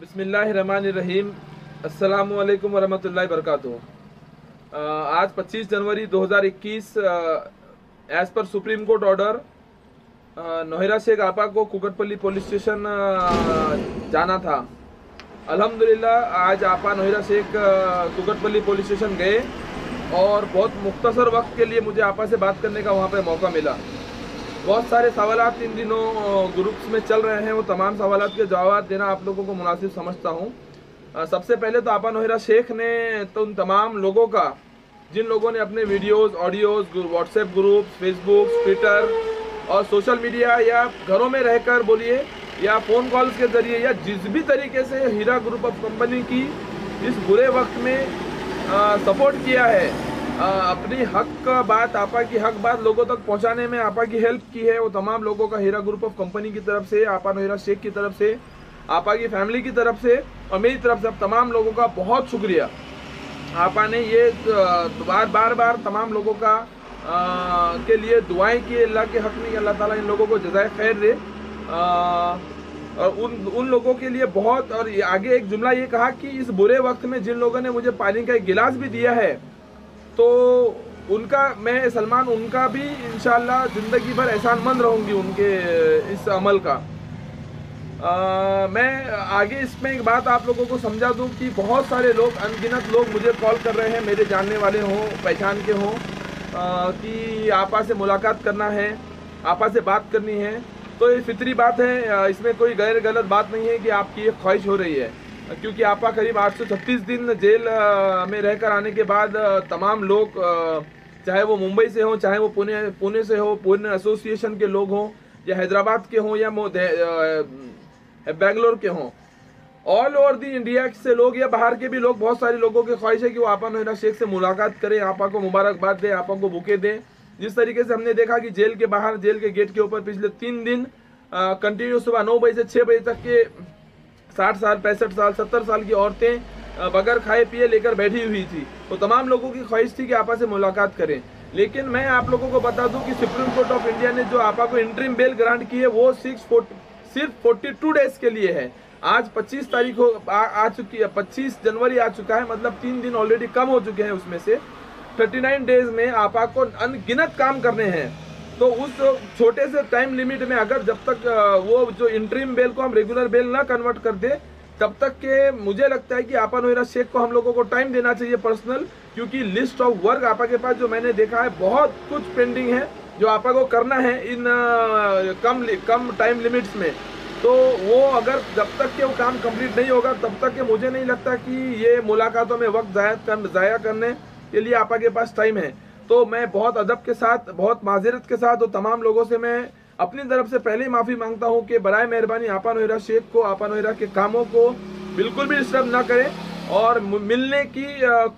बिस्मिल्लाहिर्रहमानिर्रहीम। अस्सलामु अलैकुम वरहमतुल्लाहि वबरकातुहू। आज 25 जनवरी 2021 एज पर Supreme Court order Nowhera Shaikh आपा को कुकटपल्ली पुलिस स्टेशन जाना था। अल्हम्दुलिल्लाह आज आपा नोहिरा शेख कुकटपल्ली पुलिस स्टेशन गए और बहुत मुख्तसर वक्त के लिए मुझे आपा से बात करने का वहाँ पे मौका मिला। बहुत सारे सवालात इन दिनों ग्रुप्स में चल रहे हैं, वो तमाम सवालात के जवाब देना आप लोगों को मुनासिब समझता हूँ। सबसे पहले तो आपा नोहिरा शेख ने तो उन तमाम लोगों का जिन लोगों ने अपने videos, audios, WhatsApp group, Facebook, Twitter और सोशल मीडिया या घरों में रहकर बोलिए या फ़ोन कॉल्स के ज़रिए या जिस भी तरीके से हीरा ग्रुप ऑफ कंपनी की इस बुरे वक्त में सपोर्ट किया है, अपनी हक का बात, आपा की हक बात लोगों तक पहुंचाने में आपा की हेल्प की है, वो तमाम लोगों का हीरा ग्रुप ऑफ कंपनी की तरफ से, आपा नोहिरा शेख की तरफ से, आपा की फैमिली की तरफ से और मेरी तरफ से तमाम लोगों का बहुत शुक्रिया। आपा ने ये बार बार तमाम लोगों का के लिए दुआएं की अल्लाह के हक में, अल्लाह ताला इन लोगों को जज़ाए खैर दे। और उन लोगों के लिए बहुत, और आगे एक जुमला ये कहा कि इस बुरे वक्त में जिन लोगों ने मुझे पानी का एक गिलास भी दिया है, तो उनका मैं सलमान उनका भी इंशाअल्लाह ज़िंदगी भर एहसानमंद रहूँगी उनके इस अमल का। मैं आगे इसमें एक बात आप लोगों को समझा दूं कि बहुत सारे लोग, अनगिनत लोग मुझे कॉल कर रहे हैं, मेरे जानने वाले हों, पहचान के हों, कि आपा से मुलाकात करना है, आपा से बात करनी है। तो ये फितरी बात है, इसमें कोई गैर गलत बात नहीं है कि आपकी ये ख्वाहिश हो रही है, क्योंकि आपा करीब 836 दिन जेल में रहकर आने के बाद तमाम लोग, चाहे वो मुंबई से हों, चाहे वो पुणे से हो, पुणे एसोसिएशन के लोग हों, या हैदराबाद के हों, या बेंगलोर के हों, ऑल ओवर दी इंडिया से लोग या बाहर के भी लोग, बहुत सारे लोगों की ख्वाहिश है कि वो आपा नोहिरा शेख से मुलाकात करें, आपा को मुबारकबाद दें, आपा को बुके दें। जिस तरीके से हमने देखा कि जेल के बाहर, जेल के गेट के ऊपर पिछले 3 दिन कंटिन्यू सुबह 9 बजे से 6 बजे तक के 60 साल, 65 साल, 70 साल की औरतें बगैर खाए पिए लेकर बैठी हुई थी। तो तमाम लोगों की ख्वाहिश थी कि आपा से मुलाकात करें। लेकिन मैं आप लोगों को बता दूं कि सुप्रीम कोर्ट ऑफ इंडिया ने जो आपा को इंटरिम बेल ग्रांट की है, वो सिर्फ 42 डेज के लिए है। आज 25 तारीख आ चुकी है, 25 जनवरी आ चुका है, मतलब 3 दिन ऑलरेडी कम हो चुके हैं। उसमें से 39 डेज में आपा को अनगिनत काम करने हैं। तो उस छोटे से टाइम लिमिट में अगर जब तक वो जो इंटरिम बेल को हम रेगुलर बेल ना कन्वर्ट कर दे, तब तक के मुझे लगता है कि आपा नोहिरा शेख को हम लोगों को टाइम देना चाहिए पर्सनल, क्योंकि लिस्ट ऑफ वर्क आपा के पास जो मैंने देखा है, बहुत कुछ पेंडिंग है जो आपा को करना है इन कम टाइम लिमिट्स में। तो वो अगर जब तक के वो काम कंप्लीट नहीं होगा, तब तक के मुझे नहीं लगता कि ये मुलाकातों में वक्त ज़ाया करने के लिए आपा के पास टाइम है। तो मैं बहुत अदब के साथ, बहुत माजरत के साथ, और तमाम लोगों से मैं अपनी तरफ से पहले ही माफ़ी मांगता हूँ कि बराए मेहरबानी आपा नोहिरा शेख को, आपा नोहिरा के कामों को बिल्कुल भी डिस्टर्ब ना करें और मिलने की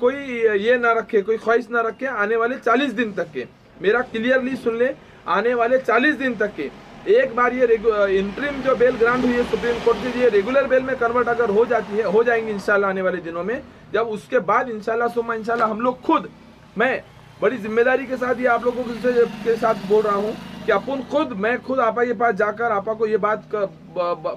कोई ये ना रखे, कोई ख्वाहिश ना रखे आने वाले 40 दिन तक के। मेरा क्लियरली सुन ले, आने वाले 40 दिन तक के। एक बार ये इंटरिम जो बेल ग्रांट हुई है सुप्रीम कोर्ट से, ये रेगुलर बेल में कन्वर्ट अगर हो जाती है, हो जाएंगी इंशाल्लाह आने वाले दिनों में, जब उसके बाद इंशाल्लाह सुम्मा इंशाल्लाह हम लोग खुद, मैं बड़ी जिम्मेदारी के साथ ये आप लोगों के साथ बोल रहा हूँ कि मैं खुद आपा के पास जाकर आपा को ये बात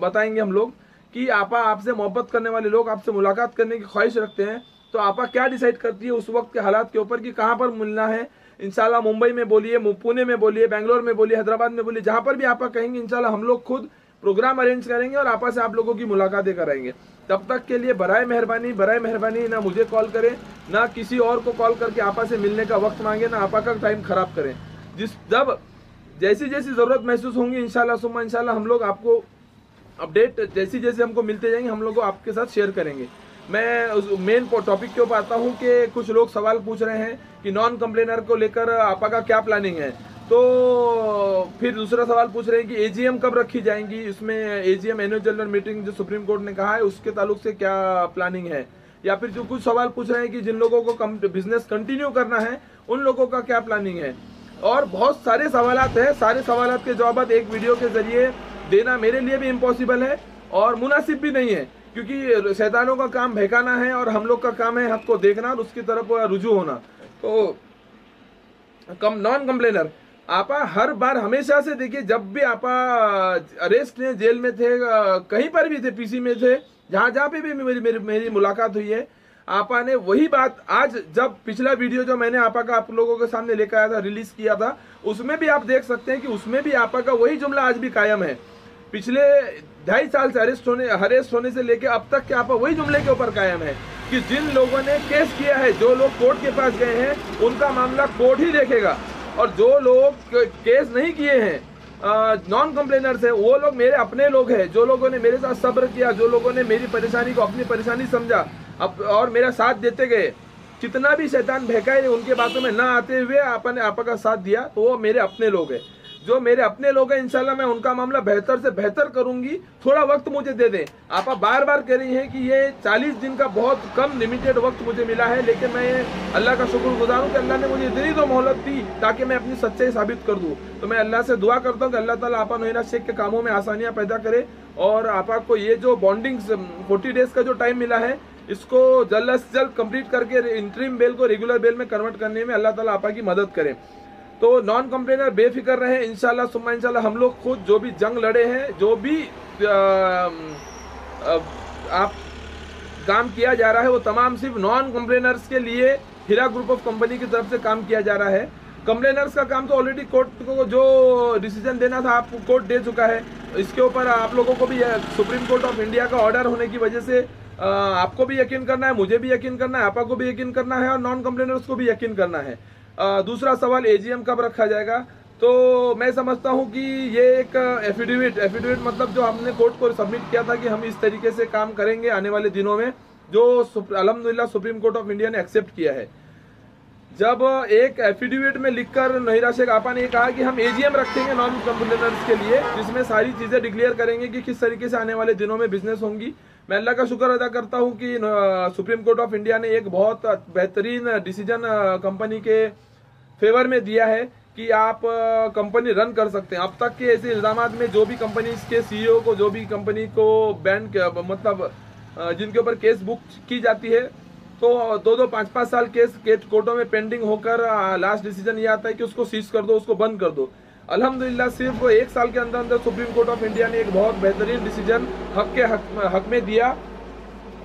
बताएंगे हम लोग कि आपा आपसे मोहब्बत करने वाले लोग आपसे मुलाकात करने की ख्वाहिश रखते हैं। तो आपा क्या डिसाइड करती है उस वक्त के हालात के ऊपर कि कहाँ पर मिलना है। इंशाल्लाह मुंबई में बोलिए, पुणे में बोलिए, बेंगलोर में बोलिए, हैदराबाद में बोलिए, जहाँ पर भी आपा कहेंगे इंशाल्लाह हम लोग खुद प्रोग्राम अरेंज करेंगे और आपा से आप लोगों की मुलाकातें कराएंगे। तब तक के लिए बराए मेहरबानी ना मुझे कॉल करें, ना किसी और को कॉल करके आपा से मिलने का वक्त मांगे, ना आपा का टाइम खराब करें। जब जैसी ज़रूरत महसूस होंगी इंशाल्लाह सुम्मा इंशाल्लाह हम लोग आपको अपडेट जैसी हमको मिलते जाएंगे, हम लोग आपके साथ शेयर करेंगे। मैं उस मेन टॉपिक के ऊपर आता हूँ कि कुछ लोग सवाल पूछ रहे हैं कि नॉन कंप्लेनर को लेकर आपा का क्या प्लानिंग है। तो फिर दूसरा सवाल पूछ रहे हैं कि एजीएम कब रखी जाएंगी, इसमें एजीएम एनुअल जनरल मीटिंग जो सुप्रीम कोर्ट ने कहा है उसके ताल्लुक से क्या प्लानिंग है। या फिर जो कुछ सवाल पूछ रहे हैं कि जिन लोगों को बिजनेस कंटिन्यू करना है उन लोगों का क्या प्लानिंग है। और बहुत सारे सवालात हैं, सारे सवालात के जवाब एक वीडियो के जरिए देना मेरे लिए भी इम्पॉसिबल है और मुनासिब भी नहीं है, क्योंकि शैतानों का काम बहकाना है और हम लोग का काम है हक को देखना और उसकी तरफ रुजू होना। तो नॉन कंप्लेनर आपा हर बार हमेशा से देखिए, जब भी आपा अरेस्ट ने जेल में थे, कहीं पर भी थे, पीसी में थे, जहां जहां पे भी मेरी मुलाकात हुई है, आपा ने वही बात आज, जब पिछला वीडियो जो मैंने आपा का आप लोगों के सामने लेकर आया था, रिलीज किया था, उसमें भी आप देख सकते हैं कि उसमें भी आपा का वही जुमला आज भी कायम है। पिछले 2.5 साल से अरेस्ट होने से लेकर अब तक के आपा वही जुमले के ऊपर कायम है कि जिन लोगों ने केस किया है, जो लोग कोर्ट के पास गए हैं, उनका मामला कोर्ट ही देखेगा, और जो लोग केस नहीं किए हैं, नॉन कंप्लेनर्स है, वो लोग मेरे अपने लोग हैं, जो लोगों ने मेरे साथ सब्र किया, जो लोगों ने मेरी परेशानी को अपनी परेशानी समझा और मेरा साथ देते गए। कितना भी शैतान बहकाए, उनके बातों में ना आते हुए आपने आपा का साथ दिया, तो वो मेरे अपने लोग हैं। जो मेरे अपने लोग हैं, इंशाल्लाह मैं उनका मामला बेहतर से बेहतर करूंगी। थोड़ा वक्त मुझे दे दें। आपा बार बार कह रही हैं कि ये 40 दिन का बहुत कम लिमिटेड वक्त मुझे मिला है, लेकिन मैं अल्लाह का शुक्रगुजार हूँ कि अल्लाह ने मुझे इतनी तो मोहलत दी ताकि मैं अपनी सच्चाई साबित कर दूँ। तो मैं अल्लाह से दुआ करता हूँ कि अल्लाह ताला आपा नोएरा शेख के कामों में आसानियाँ पैदा करे, और आपा को ये जो बॉन्डिंग 40 डेज का जो टाइम मिला है, इसको जल्द से जल्द कंप्लीट करके इंटरिम बेल को रेगुलर बेल में कन्वर्ट करने में अल्लाह ताला आपा की मदद करे। तो नॉन कंप्लेनर बेफिक्र रहे, इंशाल्लाह सुम्मा इंशाल्लाह हम लोग खुद जो भी जंग लड़े हैं, जो भी आप काम किया जा रहा है, वो तमाम सिर्फ नॉन कंप्लेनर्स के लिए हीरा ग्रुप ऑफ कंपनी की तरफ से काम किया जा रहा है। कंप्लेनर्स का काम तो ऑलरेडी कोर्ट को जो डिसीजन देना था आपको कोर्ट दे चुका है। इसके ऊपर आप लोगों को भी सुप्रीम कोर्ट ऑफ इंडिया का ऑर्डर होने की वजह से आपको भी यकीन करना है, मुझे भी यकीन करना है, आपा को भी यकीन करना है, और नॉन कंप्लेनर्स को भी यकीन करना है। दूसरा सवाल, एजीएम कब रखा जाएगा? तो मैं समझता हूं कि ये एक एफिडेविट मतलब जो हमने कोर्ट को सबमिट किया था कि हम इस तरीके से काम करेंगे आने वाले दिनों में, जो अल्हम्दुलिल्लाह सुप्रीम कोर्ट ऑफ इंडिया ने एक्सेप्ट किया है। जब एक एफिडेविट में लिखकर नोएरा शेख आपा ने कहा कि हम एजीएम रखेंगे नॉन कंप्लेनर्स के लिए, जिसमें सारी चीजें डिक्लेयर करेंगे कि किस तरीके से आने वाले दिनों में बिजनेस होंगी। मैं अल्लाह का शुक्र अदा करता हूं कि सुप्रीम कोर्ट ऑफ इंडिया ने एक बहुत बेहतरीन डिसीजन कंपनी के फेवर में दिया है कि आप कंपनी रन कर सकते हैं। अब तक के ऐसे इल्जाम में जो भी कंपनी के सीईओ को, जो भी कंपनी को बैन मतलब जिनके ऊपर केस बुक की जाती है, तो 2-2, 5-5 साल केस कोर्टों में पेंडिंग होकर लास्ट डिसीजन ये आता है कि उसको सीज कर दो, उसको बंद कर दो। अल्हम्दुलिल्लाह सिर्फ 1 साल के अंदर अंदर सुप्रीम कोर्ट ऑफ इंडिया ने एक बहुत बेहतरीन डिसीजन हक में दिया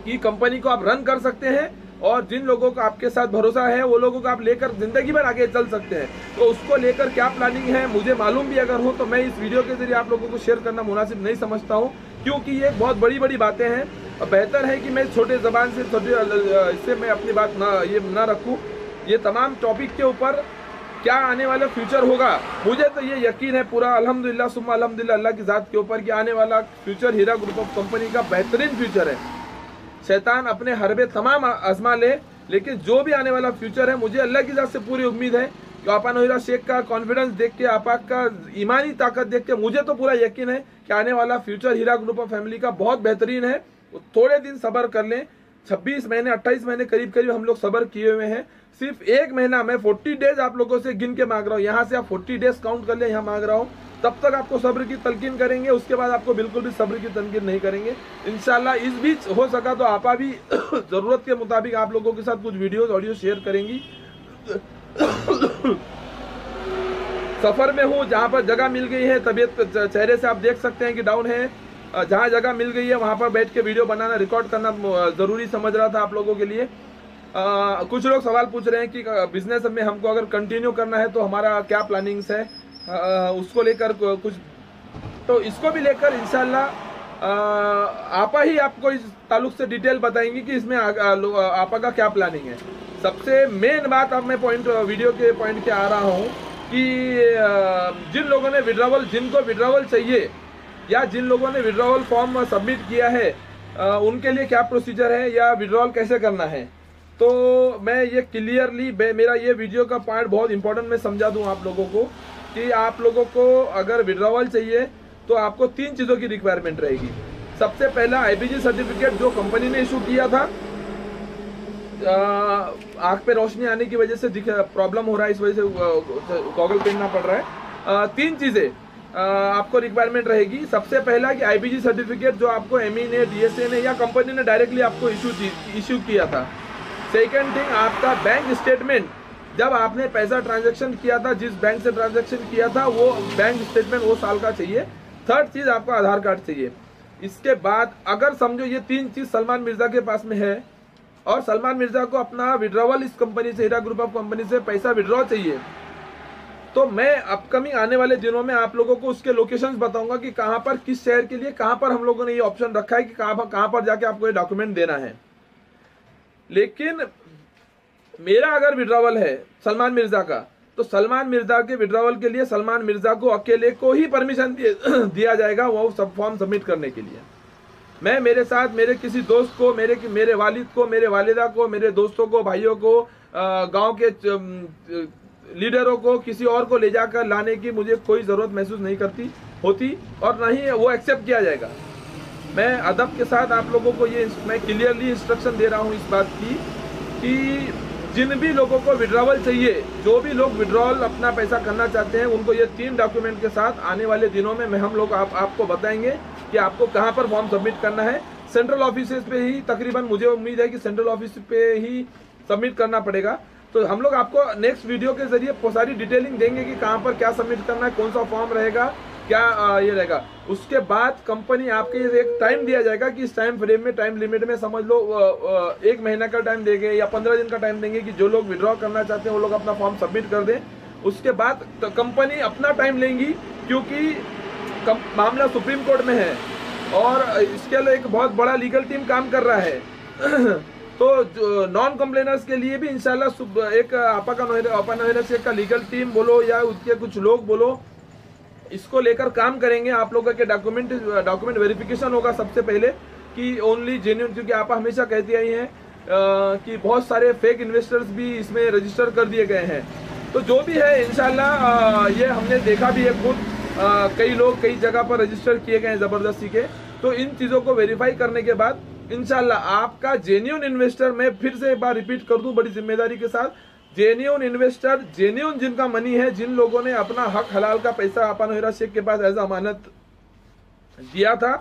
कि कंपनी को आप रन कर सकते हैं, और जिन लोगों को आपके साथ भरोसा है वो लोगों को आप लेकर जिंदगी भर आगे चल सकते हैं। तो उसको लेकर क्या प्लानिंग है मुझे मालूम भी अगर हो, तो मैं इस वीडियो के जरिए आप लोगों को शेयर करना मुनासिब नहीं समझता हूँ, क्योंकि ये बहुत बड़ी बड़ी बातें हैं। बेहतर है कि मैं छोटे जबान से इससे मैं अपनी बात ना रखूँ। ये तमाम टॉपिक के ऊपर क्या आने वाला फ्यूचर होगा, मुझे तो ये यकीन है पूरा अल्हम्दुलिल्लाह सुम्मा अल्हम्दुलिल्लाह अल्लाह की ज़ात के ऊपर कि आने वाला future Heera group of company का बेहतरीन फ्यूचर है। शैतान अपने हरबे तमाम आजमा ले, लेकिन जो भी आने वाला फ्यूचर है, मुझे अल्लाह की ज़ात से पूरी उम्मीद है कि आपा नोएरा शेख का कॉन्फिडेंस देख के, आपा का ईमानी ताकत देख के मुझे तो पूरा यकीन है कि आने वाला future Heera group of family का बहुत बेहतरीन है। थोड़े दिन सब्र कर लें, 26 महीने 28 महीने करीब करीब हम लोग सब्र किए हुए हैं। सिर्फ 1 महीना मैं 40 डेज आप लोगों से गिन के मांग रहा हूँ, यहाँ से आप 40 डेज काउंट कर ले, यहाँ मांग रहा हूँ। तब तक आपको सब्र की तलकीन करेंगे, उसके बाद आपको बिल्कुल भी सब्र की तलकीन नहीं करेंगे इंशाल्लाह। इस बीच हो सका तो आपा भी जरूरत के मुताबिक आप लोगों के साथ कुछ वीडियोस ऑडियो शेयर करेंगी। सफर में हूँ, जहाँ पर जगह मिल गई है, तबीयत चेहरे से आप देख सकते हैं कि डाउन है, जहाँ जगह मिल गई है वहाँ पर बैठ के वीडियो बनाना, रिकॉर्ड करना ज़रूरी समझ रहा था आप लोगों के लिए। कुछ लोग सवाल पूछ रहे हैं कि बिजनेस में हमको अगर कंटिन्यू करना है तो हमारा क्या प्लानिंग्स है, उसको लेकर कुछ, तो इसको भी लेकर इंशाल्लाह आपा ही आपको इस ताल्लुक से डिटेल बताएंगी कि इसमें आपा का क्या प्लानिंग है। सबसे मेन बात अब मैं वीडियो के पॉइंट के आ रहा हूँ कि जिन लोगों ने जिनको विड्रॉवल चाहिए या जिन लोगों ने विड्रॉवल फॉर्म सबमिट किया है, उनके लिए क्या प्रोसीजर है या विड्रॉवल कैसे करना है। तो मैं ये क्लियरली मेरा ये वीडियो का पॉइंट बहुत इंपॉर्टेंट मैं समझा दूं आप लोगों को कि आप लोगों को अगर विड्रॉवल चाहिए तो आपको 3 चीज़ों की रिक्वायरमेंट रहेगी। सबसे पहला IBG सर्टिफिकेट जो कंपनी ने इशू किया था, आँख पे रोशनी आने की वजह से प्रॉब्लम हो रहा है, इस वजह से गॉगल पहनना पड़ रहा है। 3 चीज़ें आपको रिक्वायरमेंट रहेगी। सबसे पहला कि IBG सर्टिफिकेट जो आपको ME ने, DSA ने या कंपनी ने डायरेक्टली आपको इशू किया था। सेकेंड थिंग, आपका बैंक स्टेटमेंट, जब आपने पैसा ट्रांजैक्शन किया था, जिस बैंक से ट्रांजैक्शन किया था वो बैंक स्टेटमेंट वो साल का चाहिए। थर्ड चीज़ आपका आधार कार्ड चाहिए। इसके बाद अगर समझो ये 3 चीज सलमान मिर्जा के पास में है और सलमान मिर्जा को अपना विड्रॉवल इस कंपनी से, हीरा ग्रुप ऑफ कंपनी से पैसा विड्रॉ चाहिए, तो मैं अपकमिंग आने वाले दिनों में आप लोगों को उसके लोकेशंस बताऊंगा कि कहां पर, किस शहर के लिए कहां पर हम लोगों ने ये ऑप्शन रखा है कि कहां पर जाके आपको ये डॉक्यूमेंट देना है। लेकिन मेरा अगर विड्रॉवल है सलमान मिर्जा का, तो सलमान मिर्जा के विड्रॉवल के लिए सलमान मिर्जा को अकेले को ही परमिशन दिया जाएगा वो सब फॉर्म सबमिट करने के लिए। मैं मेरे साथ मेरे किसी दोस्त को, मेरे वालिद को, मेरे वालिदा को, मेरे दोस्तों को, भाइयों को, गांव के लीडरों को, किसी और को ले जाकर लाने की मुझे कोई ज़रूरत महसूस नहीं होती और ना ही वो एक्सेप्ट किया जाएगा। मैं अदब के साथ आप लोगों को मैं क्लियरली इंस्ट्रक्शन दे रहा हूँ इस बात की कि जिन भी लोगों को विड्रॉवल चाहिए, जो भी लोग विड्रॉल अपना पैसा करना चाहते हैं, उनको ये 3 डॉक्यूमेंट के साथ आने वाले दिनों में हम लोग आपको बताएंगे कि आपको कहां पर फॉर्म सबमिट करना है। सेंट्रल ऑफिस पे ही तकरीबन मुझे उम्मीद है कि सेंट्रल ऑफिस पे ही सबमिट करना पड़ेगा। तो हम लोग आपको नेक्स्ट वीडियो के जरिए सारी डिटेलिंग देंगे कि कहां पर क्या सबमिट करना है, कौन सा फॉर्म रहेगा, क्या ये रहेगा। उसके बाद कंपनी आपके एक टाइम दिया जाएगा कि इस टाइम फ्रेम में, टाइम लिमिट में समझ लो 1 महीना का टाइम देंगे या 15 दिन का टाइम देंगे कि जो लोग विड्रॉ करना चाहते हैं वो लोग अपना फॉर्म सबमिट कर दें। उसके बाद कंपनी अपना टाइम लेंगी, क्योंकि मामला सुप्रीम कोर्ट में है और इसके लिए एक बहुत बड़ा लीगल टीम काम कर रहा है। तो नॉन कंप्लेनर्स के लिए भी इंशाल्लाह एक आपा नौहरा शेख का लीगल टीम बोलो या उसके कुछ लोग बोलो, इसको लेकर काम करेंगे। आप लोगों के डॉक्यूमेंट वेरिफिकेशन होगा सबसे पहले कि ओनली जेन्युइन, क्योंकि आप हमेशा कहती आई हैं कि बहुत सारे फेक इन्वेस्टर्स भी इसमें रजिस्टर कर दिए गए हैं। तो जो भी है इंशाल्लाह ये हमने देखा भी है खुद, कई लोग कई जगह पर रजिस्टर किए गए हैं ज़बरदस्ती के। तो इन चीज़ों को वेरीफाई करने के बाद इंशाल्लाह आपका जेन्युइन इन्वेस्टर, मैं फिर से एक बार रिपीट कर दूं बड़ी जिम्मेदारी के साथ, जेन्युइन इन्वेस्टर, जेन्युइन जिनका मनी है, जिन लोगों ने अपना हक हलाल का पैसा आपा नौहरा शेख के पास एज अमानत दिया था,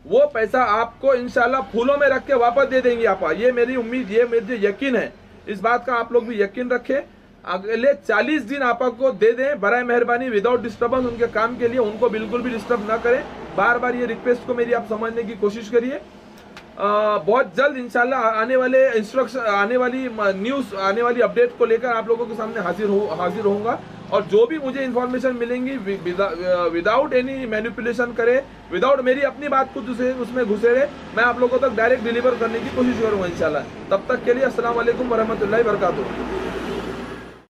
वो पैसा आपको इंशाल्लाह फूलों में रख के वापस दे देंगे आपा। ये मेरी उम्मीद, ये मेरे यकीन है। इस बात का आप लोग भी यकीन रखें। अगले 40 दिन आपा को दे दें बराए मेहरबानी, विदाउट डिस्टर्बेंस उनके काम के लिए। उनको बिल्कुल भी डिस्टर्ब ना करें। बार बार ये रिक्वेस्ट को मेरी आप समझने की कोशिश करिए। बहुत जल्द इंशाल्लाह आने वाले इंस्ट्रक्शन, आने वाली न्यूज़, आने वाली अपडेट को लेकर आप लोगों के सामने हाजिर होऊंगा। और जो भी मुझे इन्फॉर्मेशन मिलेंगी विदाउट एनी मैनिपुलेशन करे, विदाउट मेरी अपनी बात को उसमें घुसेरे, मैं आप लोगों तक डायरेक्ट डिलीवर करने की कोशिश करूंगा इंशाल्लाह। तब तक के लिए अस्सलाम वालेकुम वरहमतुल्लाहि वबरकातुहू।